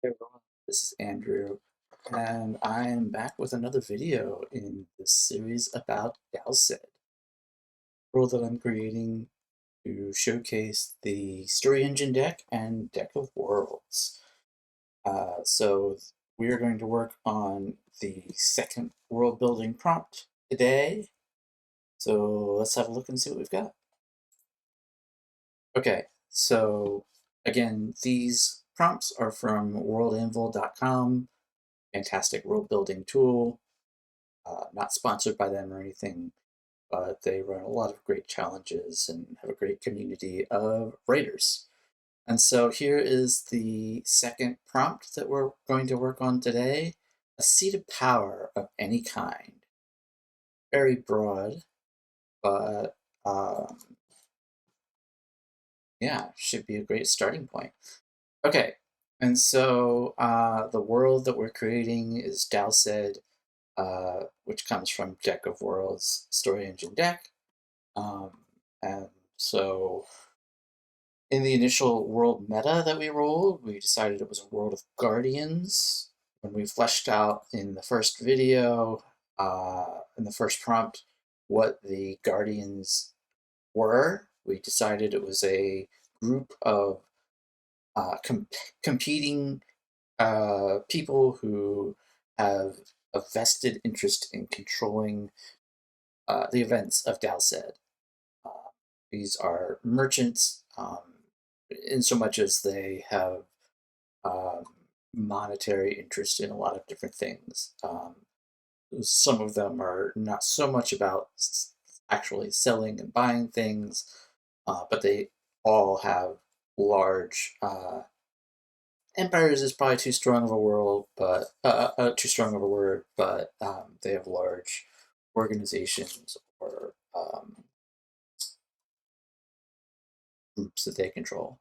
Hey everyone, this is Andrew, and I am back with another video in this series about Dowsed, world that I'm creating to showcase the Story Engine deck and Deck of Worlds. So we are going to work on the second world building prompt today. So let's have a look and see what we've got. Okay, so again, these prompts are from worldanvil.com, fantastic world building tool. Not sponsored by them or anything, but they run a lot of great challenges and have a great community of writers. And so here is the second prompt that we're going to work on today, a seat of power of any kind. Very broad, but yeah, should be a great starting point. Okay, and so the world that we're creating is Dowsed, which comes from Deck of Worlds Story Engine deck. Um, and so in the initial world meta that we rolled, we decided it was a world of guardians. When we fleshed out in the first video, in the first prompt, what the guardians were, we decided it was a group of competing people who have a vested interest in controlling the events of Dowsed. Uh, these are merchants, in so much as they have um, monetary interest in a lot of different things. Some of them are not so much about actually selling and buying things, but they all have large empires is probably too strong of a world, but too strong of a word. But they have large organizations or groups that they control.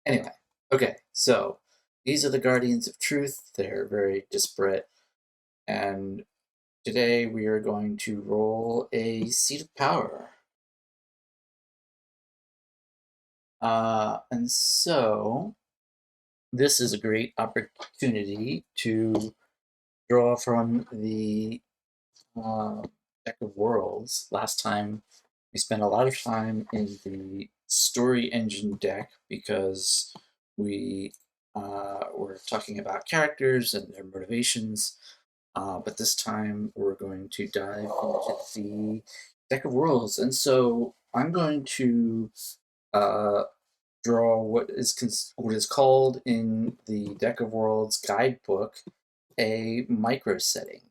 Anyway, okay, so these are the Guardians of Truth. They're very disparate, and today we are going to roll a Seat of Power. And so this is a great opportunity to draw from the uh, Deck of Worlds. Last time we spent a lot of time in the Story Engine deck because we were talking about characters and their motivations. But this time we're going to dive into the Deck of Worlds. And so I'm going to uh, draw what is called in the Deck of Worlds guidebook a micro setting.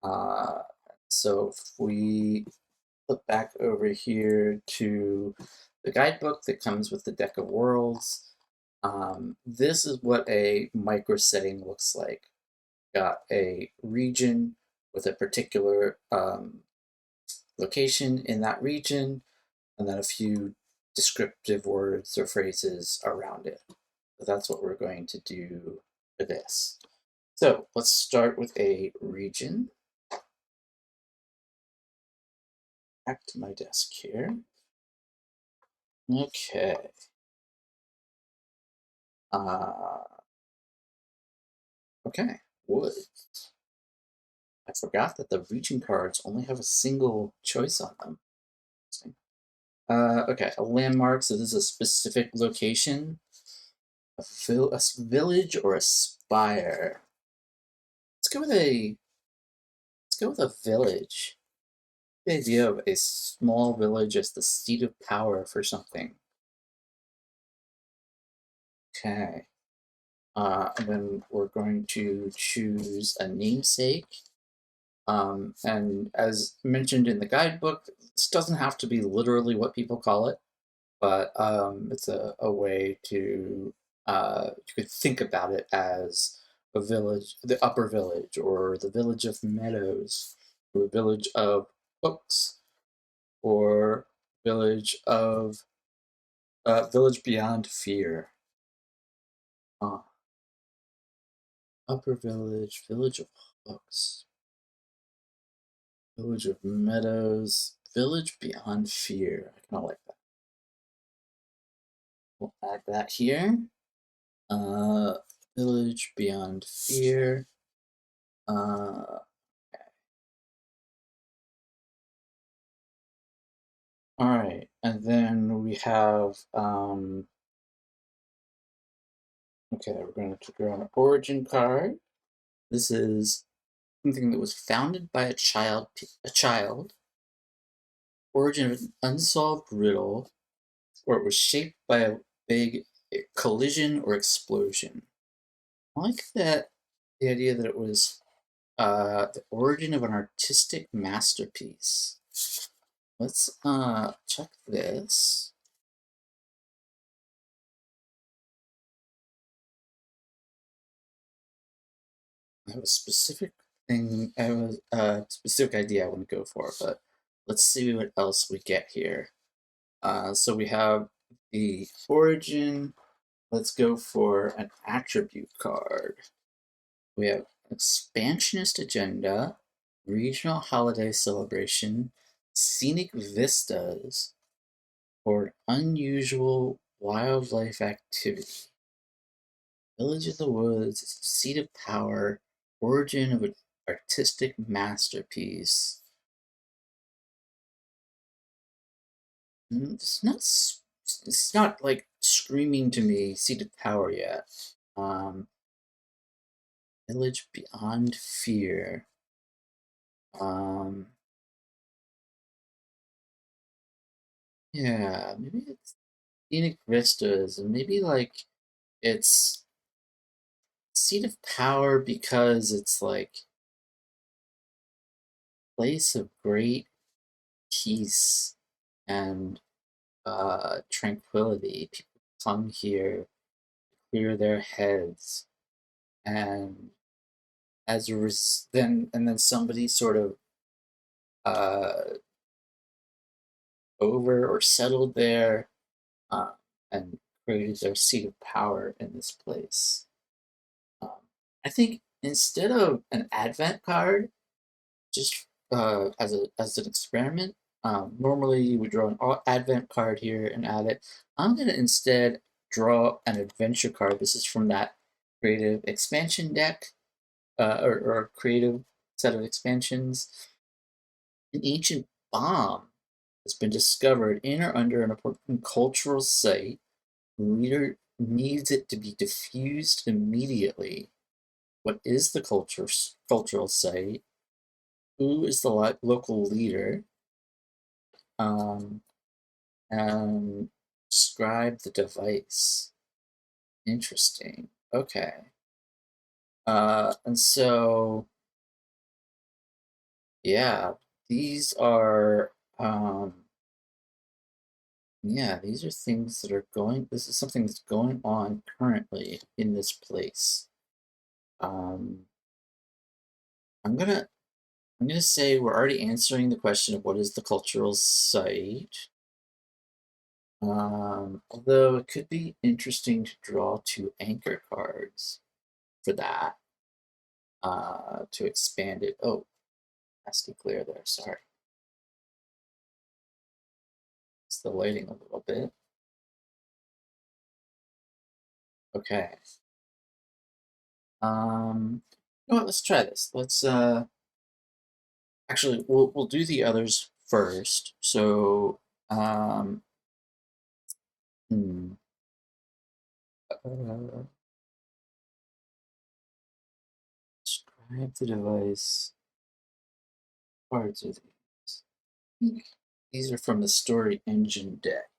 Uh, so if we flip back over here to the guidebook that comes with the Deck of Worlds, this is what a micro setting looks like. Got a region with a particular location in that region, and then a few descriptive words or phrases around it. So that's what we're going to do for this. So let's start with a region. Back to my desk here. Okay. Uh, okay. Wood. I forgot that the region cards only have a single choice on them. Okay, a landmark, so this is a specific location. A village or a spire. Let's go with a village. The idea of a small village as the seat of power for something. Okay. And then we're going to choose a namesake. And as mentioned in the guidebook, this doesn't have to be literally what people call it, but it's a way to, you could think about it as a village, the upper village, or the village of meadows, or village of books, or village beyond fear. Upper village, village of books, village of meadows, village beyond fear. I kind of like that. We'll add that here. Uh, Village Beyond Fear. Uh, all right, and then we have okay, we're going to draw an origin card. This is something that was founded by a child, origin of an unsolved riddle, or it was shaped by a big collision or explosion. I like that the idea that it was the origin of an artistic masterpiece. Let's check this. I have a specific thing. I have a specific idea I want to go for, but let's see what else we get here. So we have the origin. Let's go for an attribute card. We have expansionist agenda, regional holiday celebration, scenic vistas, or unusual wildlife activity. Village in the Woods is a seat of power, origin of an artistic masterpiece. It's not like screaming to me seat of power yet. Village Beyond Fear. Um, yeah, maybe it's scenic vistas, and maybe like it's seat of power because it's like place of great peace and tranquility. People come here, clear their heads, and then somebody sort of uh, over or settled there uh, and created their seat of power in this place. Um, I think instead of an advent card, just as an experiment, normally you would draw an advent card here and add it. I'm gonna instead draw an adventure card. This is from that creative expansion deck, or creative set of expansions. An ancient bomb has been discovered in or under an important cultural site. The leader needs it to be diffused immediately. What is the cultural site? Who is the local leader? Um, and describe the device. Interesting. Okay. And so, yeah, these are, yeah, these are things that are this is something that's going on currently in this place. Um, I'm gonna, I'm gonna say we're already answering the question of what is the cultural site. Although it could be interesting to draw two anchor cards for that, to expand it. Oh, has to clear there, sorry. It's the lighting a little bit. Okay. You know what, let's try this. Let's actually we'll do the others first. So hmm, uh, describe the device. Cards are these? I think these are from the Story Engine deck.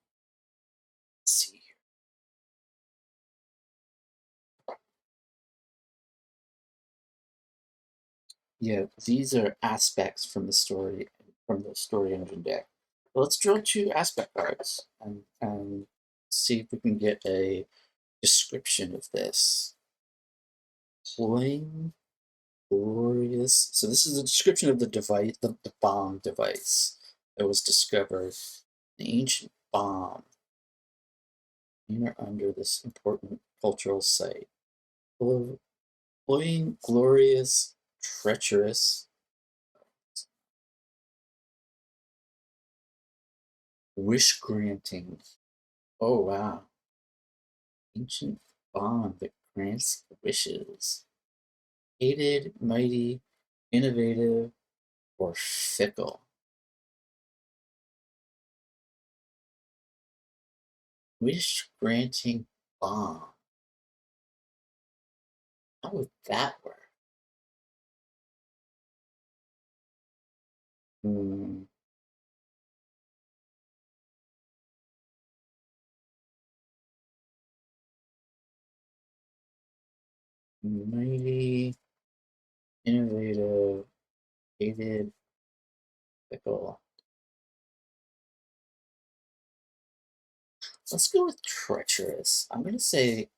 Let's see here. Yeah, these are aspects from the Story Engine deck. Let's draw two aspect cards and see if we can get a description of this. Playing glorious. So this is a description of the device, the bomb device that was discovered. An ancient bomb in or under this important cultural site. Playing glorious, treacherous, wish granting. Oh wow. Ancient bomb that grants wishes. Hated, mighty, innovative, or fickle. Wish granting bomb. How would that work? Hmm. Mighty, innovative, hated, fickle. Let's go with treacherous. I'm going to say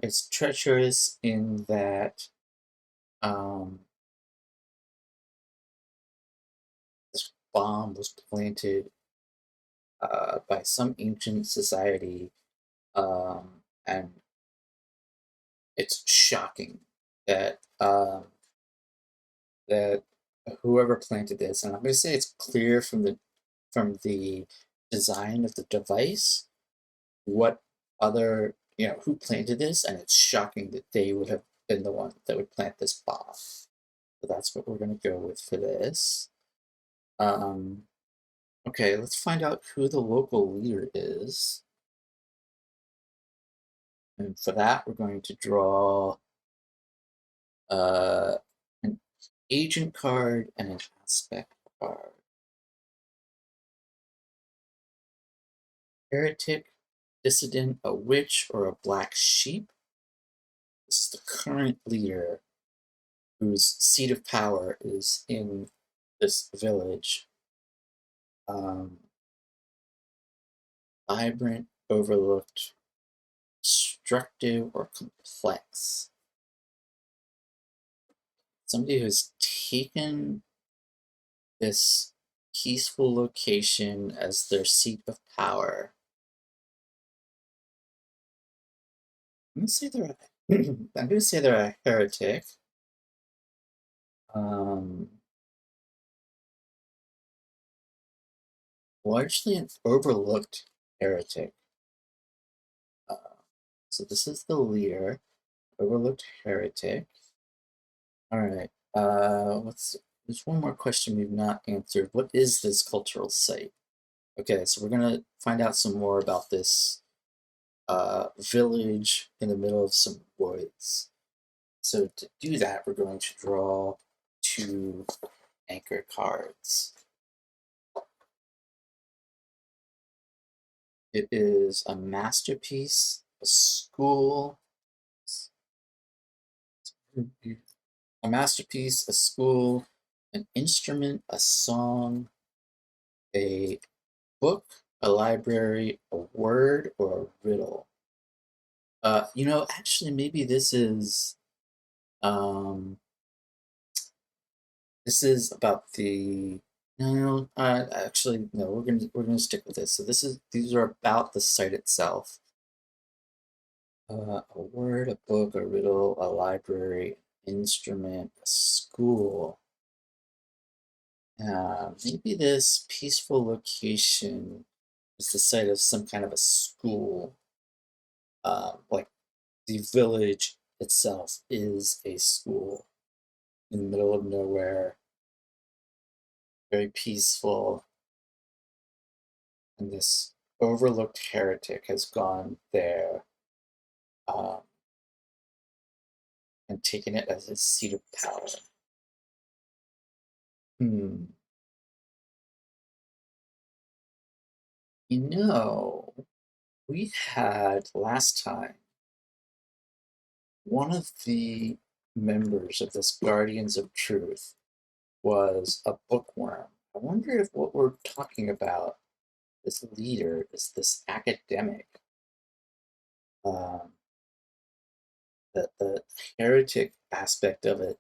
it's treacherous in that um, this bomb was planted by some ancient society, and it's shocking that that whoever planted this, and I'm going to say it's clear from the design of the device what other who planted this, and it's shocking that they would have been the one that would plant this bomb. So that's what we're going to go with for this. Um, okay, let's find out who the local leader is. And for that, we're going to draw uh, an agent card and an aspect card. Heretic, dissident, a witch, or a black sheep. This is the current leader whose seat of power is in this village. Vibrant, overlooked, destructive, or complex. Somebody who's taken this peaceful location as their seat of power. I'm gonna say they're I'm gonna say they're a heretic. Um, Largely an overlooked heretic. Uh, so this is the leader, overlooked heretic. All right. There's one more question we've not answered. What is this cultural site? Okay, so we're gonna find out some more about this village in the middle of some woods. So to do that, we're going to draw two anchor cards. It is a masterpiece, a school, a masterpiece, a school, an instrument, a song, a book, a library, a word, or a riddle. Actually, maybe um, this is about the. No, actually, no. We're gonna stick with this. So these are about the site itself. A word, a book, a riddle, a library, instrument, a school. Maybe this peaceful location is the site of some kind of a school. Like the village itself is a school in the middle of nowhere, very peaceful, and this overlooked heretic has gone there um, and taken it as his seat of power. Hmm. You know, we had last time one of the members of this Guardians of Truth was a bookworm. I wonder if what we're talking about, this leader, is this academic. Um, the heretic aspect of it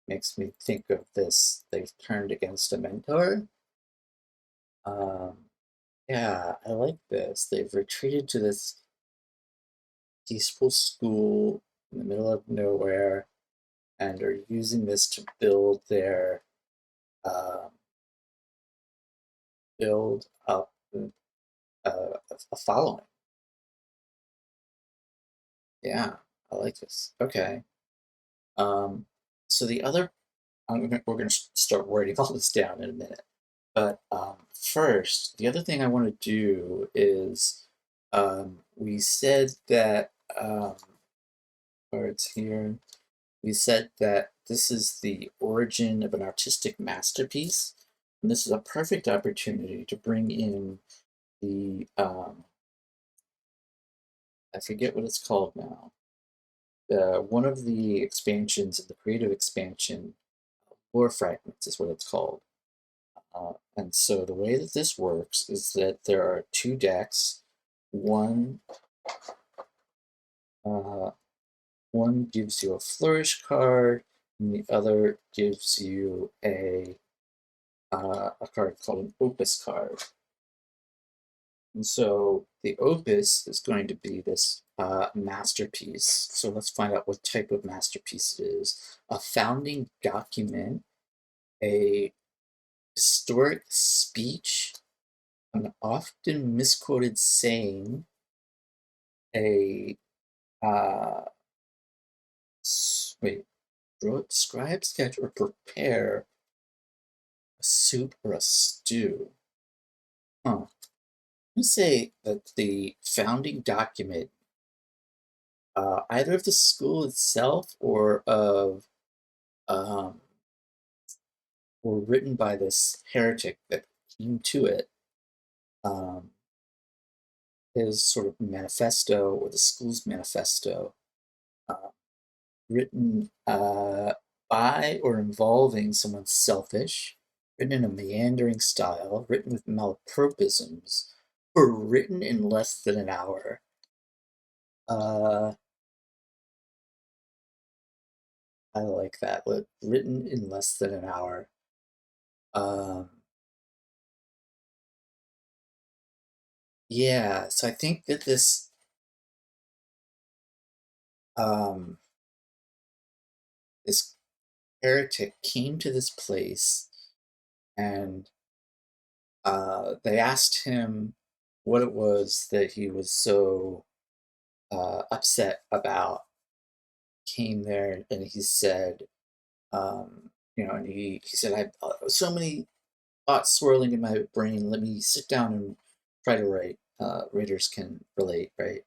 makes me think of this. They've turned against a mentor. Um, yeah, I like this. They've retreated to this peaceful school in the middle of nowhere and are using this to um, build up a following. Yeah, I like this. Okay. Um, so the other, we're gonna start writing all this down in a minute. But first, the other thing I want to do is we said that cards here. We said that this is the origin of an artistic masterpiece, and this is a perfect opportunity to bring in the I forget what it's called now. One of the expansions of the creative expansion, Lore Fragments is what it's called. And so the way that this works is that there are two decks. One uh, one gives you a flourish card, and the other gives you a card called an opus card. And so the opus is going to be this masterpiece. So let's find out what type of masterpiece it is. A founding document, a historic speech, an often misquoted saying, a uh, wait, draw, describe, sketch, or prepare a soup or a stew. Huh. I'm gonna say that the founding document, either of the school itself um, or written by this heretic that came to it, um, his sort of manifesto or the school's manifesto, uh, written by or involving someone selfish, written in a meandering style, written with malapropisms, or written in less than an hour. Uh, I like that. Written in less than an hour. Um, yeah, so I think that um, this heretic came to this place and they asked him what it was that he was so upset about. Came there and he said, and he said, I have so many thoughts swirling in my brain. Let me sit down and try to write. Readers can relate, right?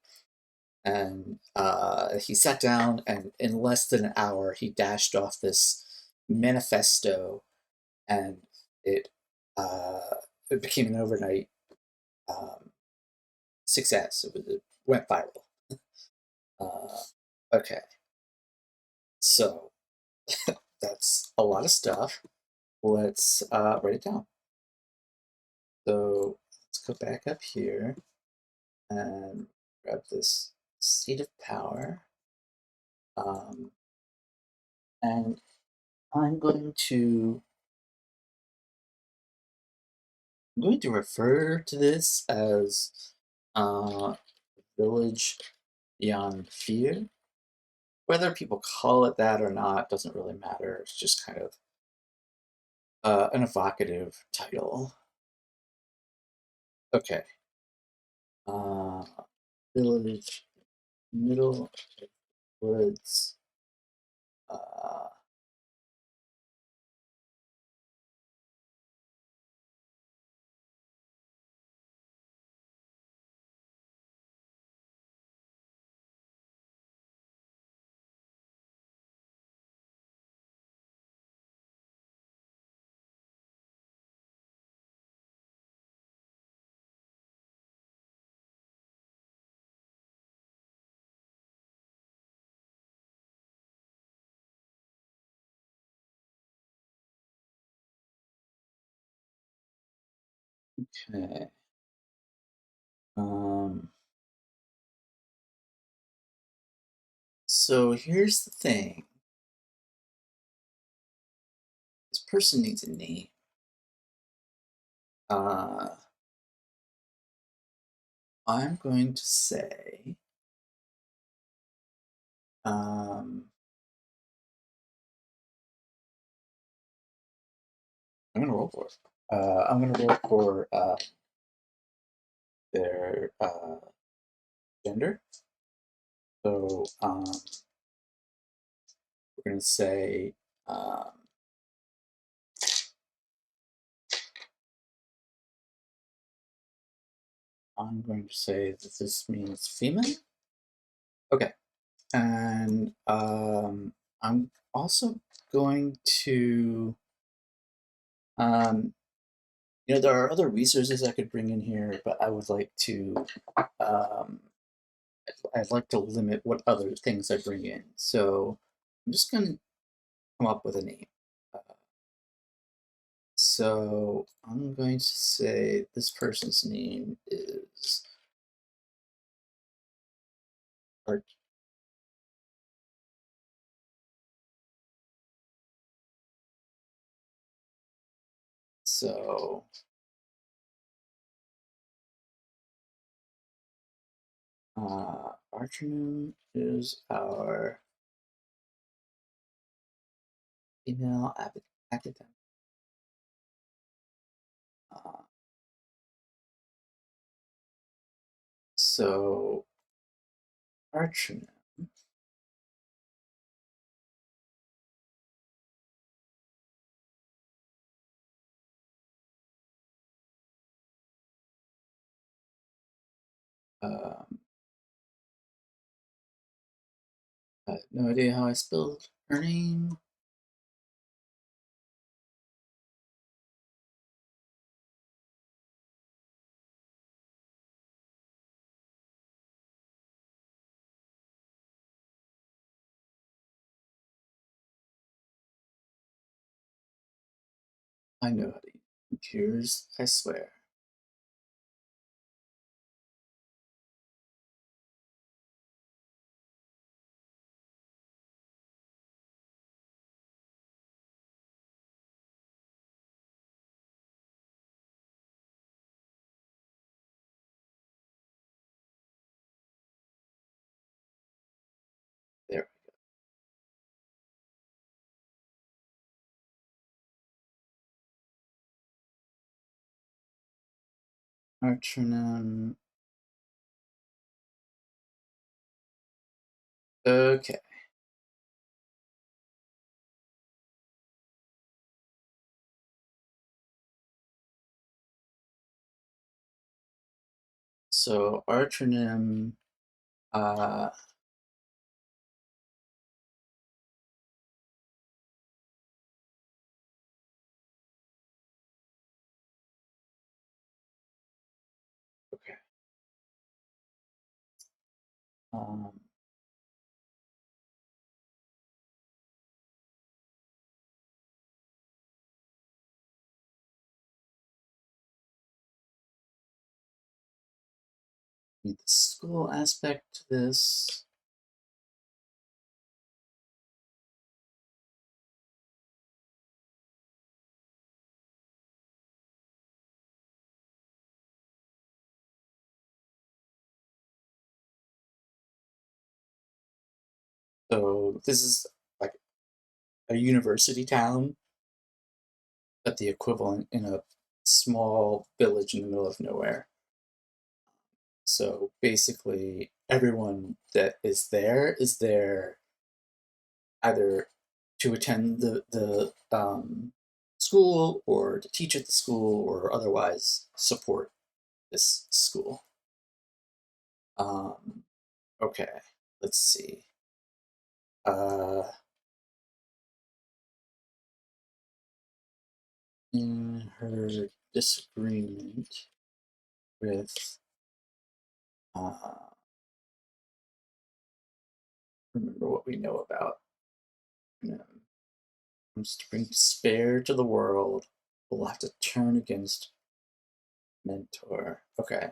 And he sat down, and in less than an hour, he dashed off this manifesto, and it uh, it became an overnight um, success. It went viral. Uh, okay, so that's a lot of stuff. Let's write it down. So let's go back up here and grab this seat of power. And I'm going to refer to this as Village Beyond Fear. Whether people call it that or not doesn't really matter. It's just kind of an evocative title. Okay. Uh, Village, Middle Woods. Uh, okay. Um, so here's the thing. This person needs a name. Uh, I'm going to say, um, I'm gonna roll for it. I'm gonna roll for their gender. So we're going to say I'm going to say that this means female. Okay, and I'm also going to there are other resources I could bring in here, but I would like to um, I'd like to limit what other things I bring in. So I'm just going to come up with a name. Uh, so I'm going to say this person's name is Art. So Archinoon is our female academic. Uh, so Archinoon um, I have no idea how I spelled her name. I know how to use computers, I swear. There. Archinoon. Okay. So Archronym, uh, okay. Um, need the school aspect to this. So this is like a university town, but the equivalent in a small village in the middle of nowhere. So basically, everyone that is there either to attend the school or to teach at the school or otherwise support this school. Um, okay, let's see. Uh, in her disagreement with, remember what we know about comes to bring despair to the world. We'll have to turn against mentor. Okay.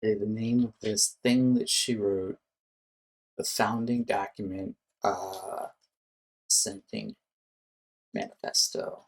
the name of this thing that she wrote, the founding document, Ascending Manifesto.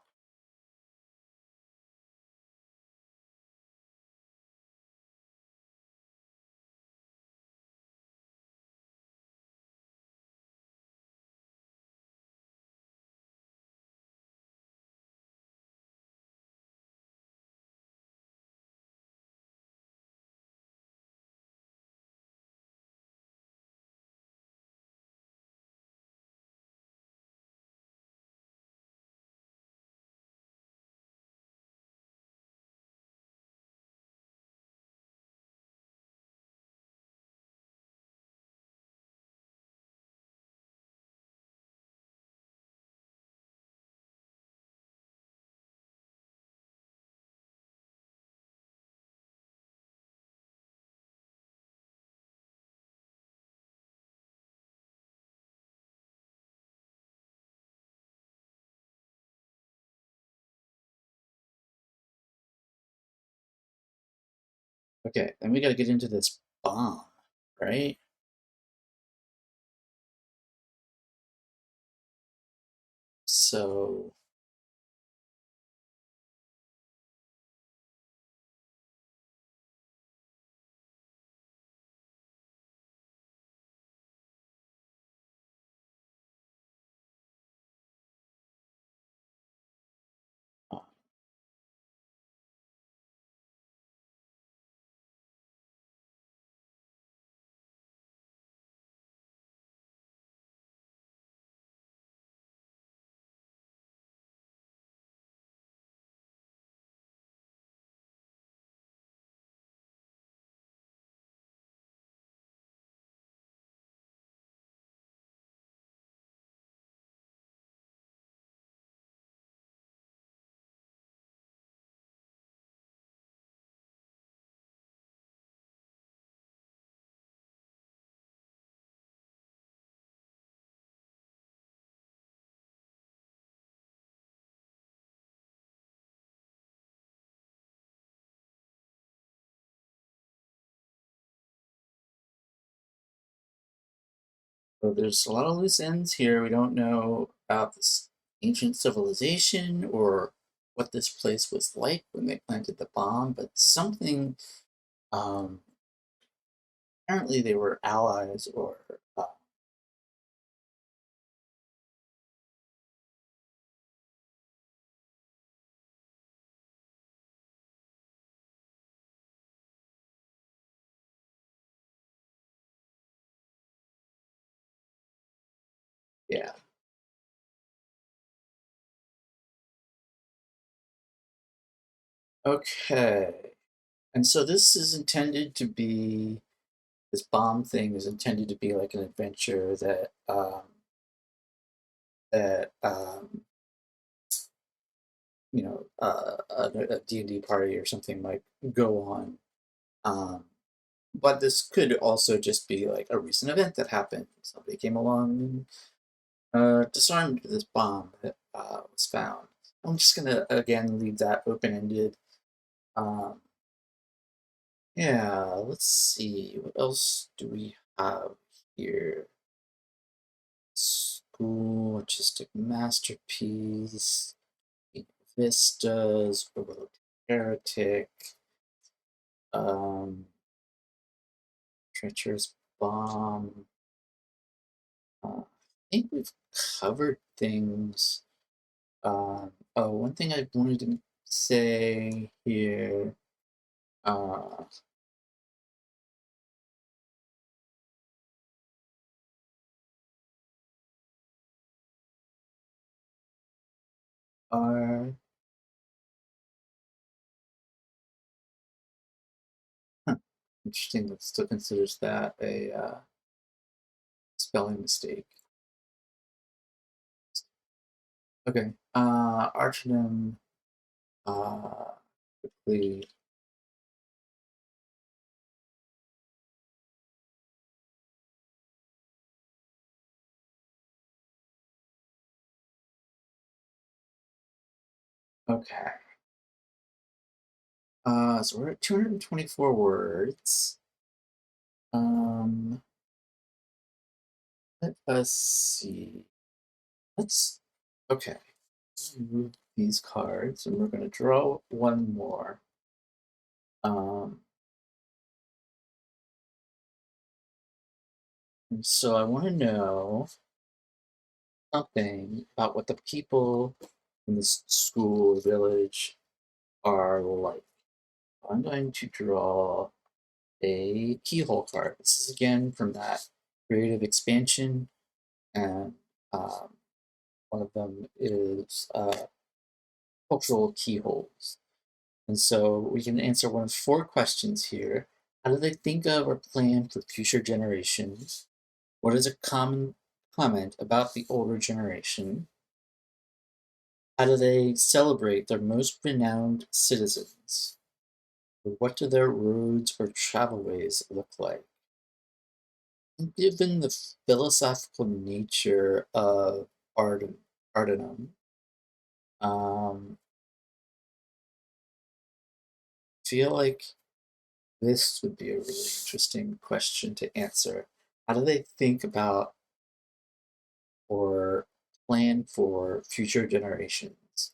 Okay, then we got to get into this bomb, right? So, uh, so there's a lot of loose ends here. We don't know about this ancient civilization or what this place was like when they planted the bomb, but something, um, apparently they were allies or, yeah. Okay. And so this is intended to be, this bomb thing is intended to be like an adventure that a D&D party or something might go on. Um, but this could also just be like a recent event that happened. Somebody came along and disarmed this bomb that was found. I'm just gonna again leave that open ended. Um, yeah, let's see. What else do we have here? School, artistic masterpiece, vistas, overlooked heretic, um, treacherous bomb. I think we've covered things. Oh, one thing I wanted to say here. Uh, are huh, interesting that still considers that a spelling mistake. Okay. Archidum. Quickly. Okay. So we're at 224 words. Um, let us see. Let's okay. Move these cards, and we're going to draw one more. Um, and so I want to know something about what the people in this school village are like. I'm going to draw a keyhole card. This is again from that creative expansion, and um, one of them is cultural keyholes. And so we can answer one of four questions here. How do they think of or plan for future generations? What is a common comment about the older generation? How do they celebrate their most renowned citizens? What do their roads or travelways look like? Given the philosophical nature of Ardenum, um, feel like this would be a really interesting question to answer. How do they think about or plan for future generations?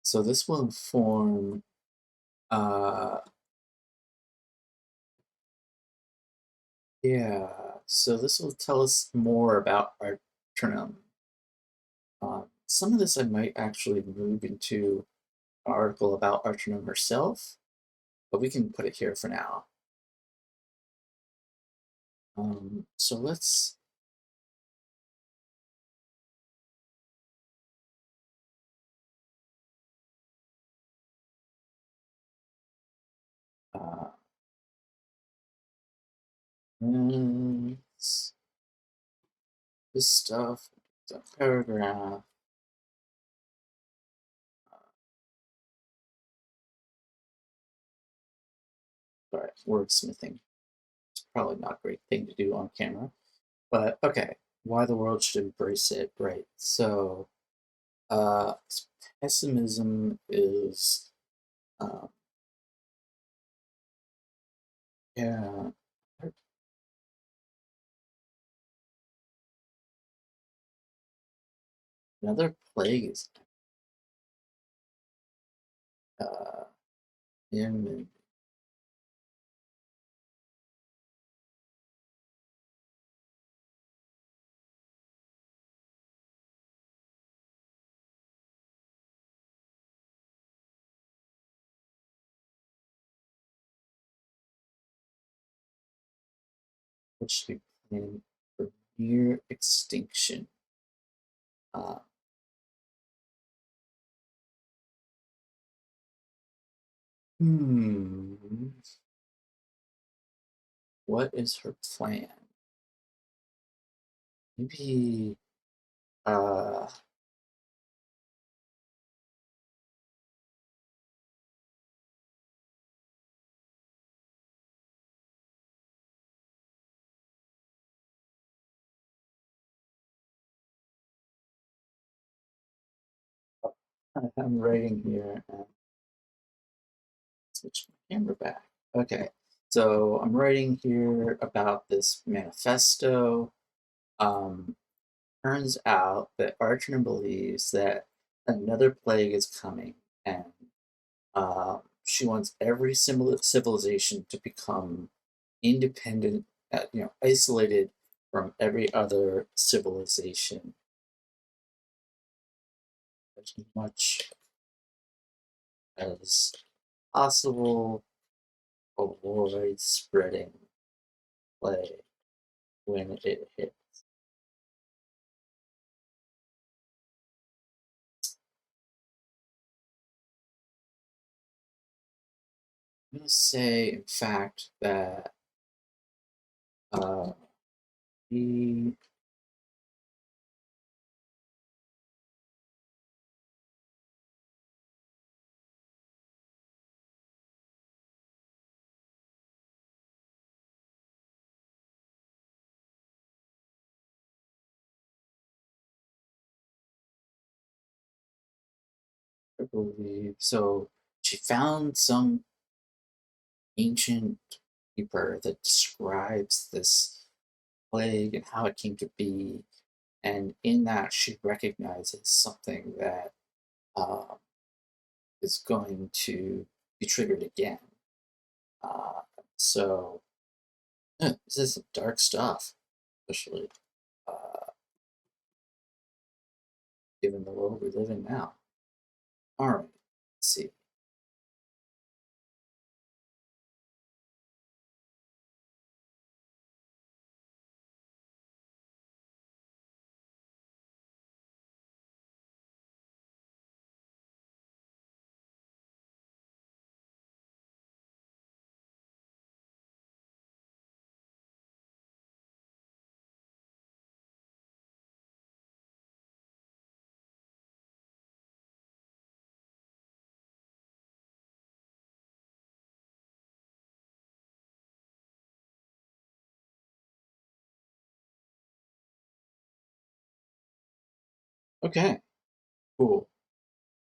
So this will inform, uh, yeah, so this will tell us more about Arturnum. Some of this I might actually move into an article about Arturnum herself, but we can put it here for now. So let's uh, this stuff, the paragraph. Sorry, wordsmithing. It's probably not a great thing to do on camera, but okay. Why the world should embrace it, right? So, uh, pessimism is, um, yeah, another plague is uh, in which should be planned for near extinction. Uh, hmm, what is her plan? Maybe, uh, I'm writing here and switch my camera back. Okay, so I'm writing here about this manifesto. Um, Turns out that Archer believes that another plague is coming, and she wants every civilization to become independent, isolated from every other civilization as much as possible. Avoid spreading plague when it hits. I'm going to say, in fact, that uh, we I believe so. She found some ancient. paper that describes this plague and how it came to be. And in that, she recognizes something that uh, is going to be triggered again. Uh, so, yeah, this is some dark stuff, especially given the world we live in now. All right, let's see. Okay, cool.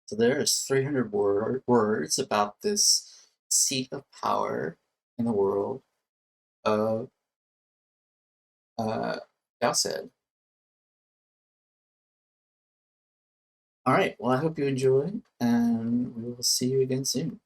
So there's 300 words about this seat of power in the world of Gaussed. All right, well, I hope you enjoyed, and we will see you again soon.